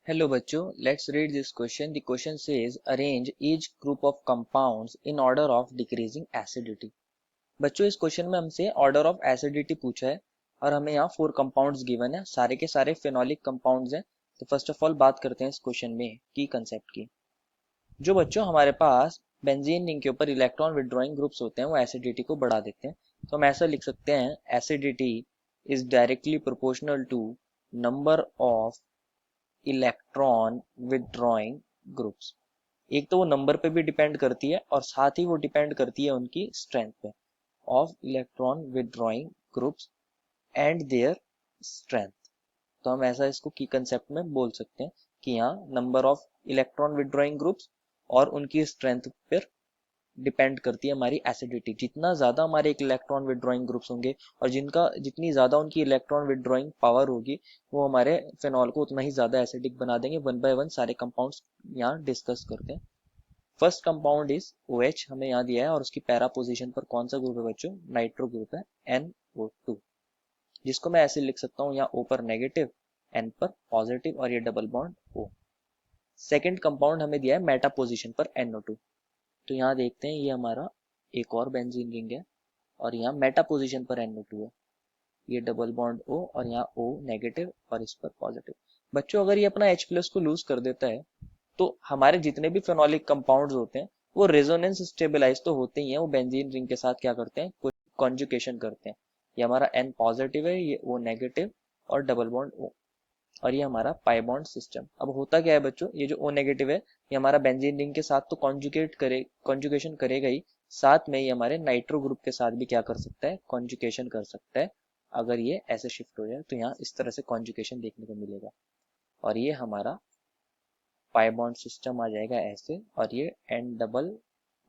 Hello बच्चों, let's read this question. The question says arrange each group of compounds in order of decreasing acidity. बच्चों इस question में हमसे order of acidity पूछा है और हमें यहाँ 4 कंपाउंड्स गिवन है, सारे के सारे फेनोलिक कंपाउंड्स हैं। तो फर्स्ट ऑफ ऑल बात करते हैं इस क्वेश्चन में की कंसेप्ट की। जो बच्चों हमारे पास बेंजीन रिंग के ऊपर इलेक्ट्रॉन विड्रॉइंग ग्रुप्स होते हैं वो एसिडिटी को बढ़ा देते हैं। तो हम ऐसा लिख सकते हैं acidity is directly proportional to number of electron withdrawing groups. एक तो वो नंबर पे भी डिपेंड करती है और साथ ही वो डिपेंड करती है उनकी स्ट्रेंथ पे, of electron withdrawing groups and their strength. तो हम ऐसा इसको की कंसेप्ट में बोल सकते हैं कि यहाँ number of electron withdrawing groups और उनकी स्ट्रेंथ पर डिपेंड करती है हमारी एसिडिटी। जितना ज्यादा हमारे इलेक्ट्रॉन विदड्रॉइंग ग्रुप्स होंगे और जितनी ज्यादा उनकी इलेक्ट्रॉन विदड्रॉइंग पावर होगी वो हमारे फेनॉल को उतना ही ज्यादा एसिडिक बना देंगे। वन बाय वन सारे कंपाउंड्स यहाँ डिस्कस करते हैं। फर्स्ट कंपाउंड इज OH हमें यहाँ दिया है और उसकी पैरा पोजीशन पर कौन सा ग्रुप है बच्चों? नाइट्रो ग्रुप है NO2, जिसको मैं ऐसे लिख सकता हूँ यहाँ O पर नेगेटिव, N पर पॉजिटिव और ये double bond O। Second compound हमें दिया है मेटा पोजीशन पर NO2। तो यहाँ देखते हैं ये हमारा एक और बेंजीन रिंग है और यहाँ मेटा पोजीशन पर NO2 है, ये डबल बॉन्ड O और यहाँ O नेगेटिव और इस पर पॉजिटिव। बच्चों अगर ये अपना H+ को लूज कर देता है तो हमारे जितने भी फेनोलिक कंपाउंड्स होते हैं वो रेजोनेंस स्टेबलाइज तो होते ही हैं, वो बेंजीन रिंग के साथ क्या करते हैं? कॉन्जुगेशन करते हैं। ये हमारा N पॉजिटिव है, ये O नेगेटिव और डबल बॉन्ड O और ये हमारा पाई बॉन्ड सिस्टम। अब होता क्या है बच्चों, ये जो O नेगेटिव है ये हमारा बेंजीन रिंग के साथ तो कॉन्जुगेशन करेगा ही, साथ में ये हमारे नाइट्रो ग्रुप के साथ भी क्या कर सकता है? कॉन्जुगेशन कर सकता है। अगर ये ऐसे शिफ्ट हो जाए तो यहाँ इस तरह से कॉन्जुगेशन देखने को मिलेगा और ये हमारा पाई बॉन्ड सिस्टम आ जाएगा ऐसे, और ये N डबल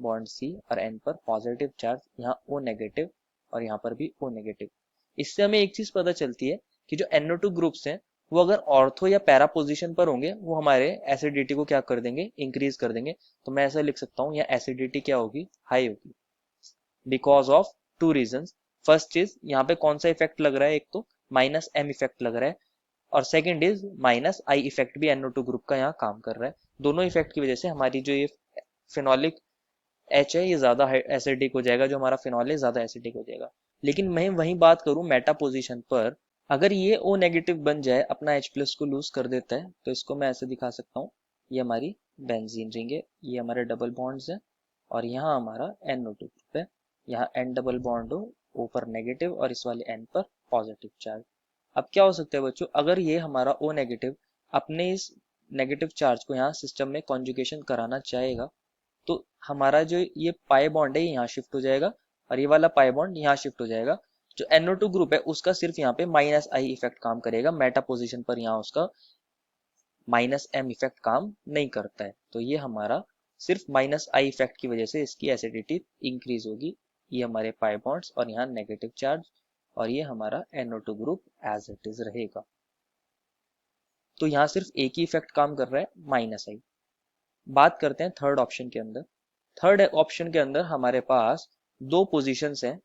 बॉन्ड C और N पर पॉजिटिव चार्ज, यहाँ O नेगेटिव और यहाँ पर भी O नेगेटिव। इससे हमें एक चीज पता चलती है कि जो NO2 ग्रुप्स हैं वो अगर ऑर्थो या पैरा पोजीशन पर होंगे वो हमारे एसिडिटी को क्या कर देंगे? इंक्रीज कर देंगे। तो मैं ऐसा लिख सकता हूँ यहाँ एसिडिटी क्या होगी? हाई होगी, because of two reasons. First चीज यहाँ पे कौन सा इफेक्ट लग रहा है? एक तो -M इफेक्ट लग रहा है और सेकंड इज -I इफेक्ट भी NO2 ग्रुप का यहाँ काम कर रहा है। दोनों इफेक्ट की वजह से हमारी जो ये फिनोलिक H है ये ज्यादा एसिडिक हो जाएगा, जो हमारा फिनॉल है ज्यादा एसिडिक हो जाएगा। लेकिन मैं वही बात करूं मेटा पोजीशन पर, अगर ये O नेगेटिव बन जाए, अपना H+ को लूज कर देता है, तो इसको मैं ऐसे दिखा सकता हूँ। ये हमारी बेंजीन रिंग है, ये हमारे डबल बॉन्ड्स है और यहाँ हमारा NO2 ग्रुप है। यहाँ N डबल बॉन्ड हो, O पर नेगेटिव और इस वाले N पर पॉजिटिव चार्ज। अब क्या हो सकता है बच्चों, अगर ये हमारा O नेगेटिव अपने इस नेगेटिव चार्ज को यहाँ सिस्टम में कॉन्जुगेशन कराना चाहेगा तो हमारा जो ये पाई बॉन्ड है यहाँ शिफ्ट हो जाएगा और ये वाला पाई बॉन्ड यहाँ शिफ्ट हो जाएगा। जो NO2 ग्रुप है उसका सिर्फ यहाँ पे -I इफेक्ट काम करेगा, मेटा पोजीशन पर यहाँ उसका -M इफेक्ट काम नहीं करता है। तो ये हमारा सिर्फ -I इफेक्ट की वजह से इसकी एसिडिटी इंक्रीज होगी। ये हमारे पाई बॉन्ड्स और यहाँ नेगेटिव चार्ज और ये हमारा NO2 group as it is रहेगा। तो यहाँ सिर्फ एक ही इफेक्ट काम कर रहा है, -I। बात करते हैं थर्ड ऑप्शन के अंदर। थर्ड ऑप्शन के अंदर हमारे पास दो पोजीशंस हैं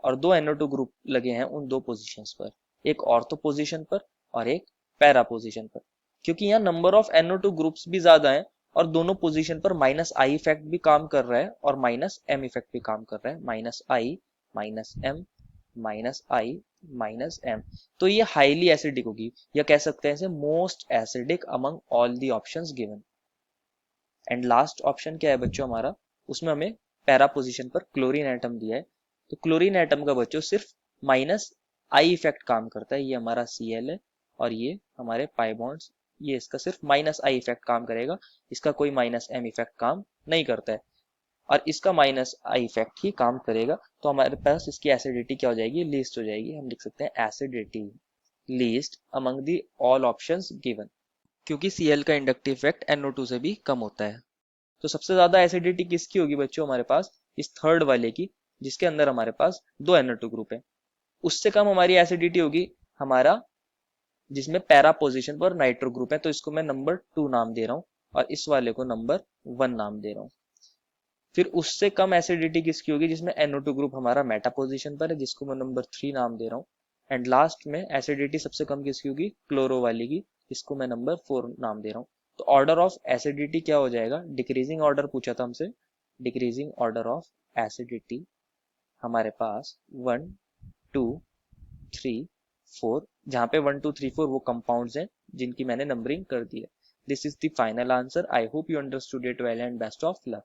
और दो NO2 ग्रुप लगे हैं उन दो पोजीशंस पर, एक ऑर्थो पोजीशन पर और एक पैरा पोजीशन पर। क्योंकि यहाँ नंबर ऑफ NO2 ग्रुप्स भी ज्यादा है और दोनों पोजीशन पर -I इफेक्ट भी काम कर रहा है और -M इफेक्ट भी काम कर रहा है, -I -M -I -M। तो ये हाईली एसिडिक होगी, या कह सकते हैं इसे most acidic among all the options given. And last option क्या है बच्चों हमारा, उसमें हमें पैरा पोजीशन पर क्लोरीन एटम दिया है। तो क्लोरीन एटम का बच्चों सिर्फ -I इफेक्ट काम करता है, ये हमारा Cl है और ये हमारे पाई बॉन्ड्स, ये इसका सिर्फ -I इफेक्ट काम करेगा, इसका कोई -M इफेक्ट काम नहीं करता है और इसका -I इफेक्ट ही काम करेगा। तो हमारे पास इसकी एसिडिटी क्या हो जाएगी? लीस्ट हो जाएगी। हम लिख सकते हैं acidity least among the all options given, क्योंकि Cl का इंडक्टिव इफेक्ट NO2 से भी कम होता है। तो सबसे ज्यादा एसिडिटी किसकी होगी बच्चों? हमारे पास इस थर्ड वाले की, जिसके अंदर हमारे पास दो NO2 ग्रुप है। उससे कम हमारी एसिडिटी होगी हमारा जिसमें पैरा पोजीशन पर नाइट्रो ग्रुप है, तो इसको मैं नंबर 2 नाम दे रहा हूँ और इस वाले को नंबर 1 नाम दे रहा हूँ। फिर उससे कम एसिडिटी किसकी होगी? जिसमें NO2 ग्रुप हमारा मेटा पोजीशन पर है, जिसको मैं नंबर 3 नाम दे रहा हूँ। एंड लास्ट में एसिडिटी सबसे कम किसकी होगी? क्लोरो वाली की, इसको मैं नंबर 4 नाम दे रहा हूँ। तो ऑर्डर ऑफ एसिडिटी क्या हो जाएगा, डिक्रीजिंग ऑर्डर पूछा था हमसे, डिक्रीजिंग ऑर्डर ऑफ एसिडिटी हमारे पास 1 2 3 4, जहाँ पे 1 2 3 4 वो कंपाउंड्स हैं जिनकी मैंने नंबरिंग कर दी है। This is the final answer. I hope you understood it well and best of luck.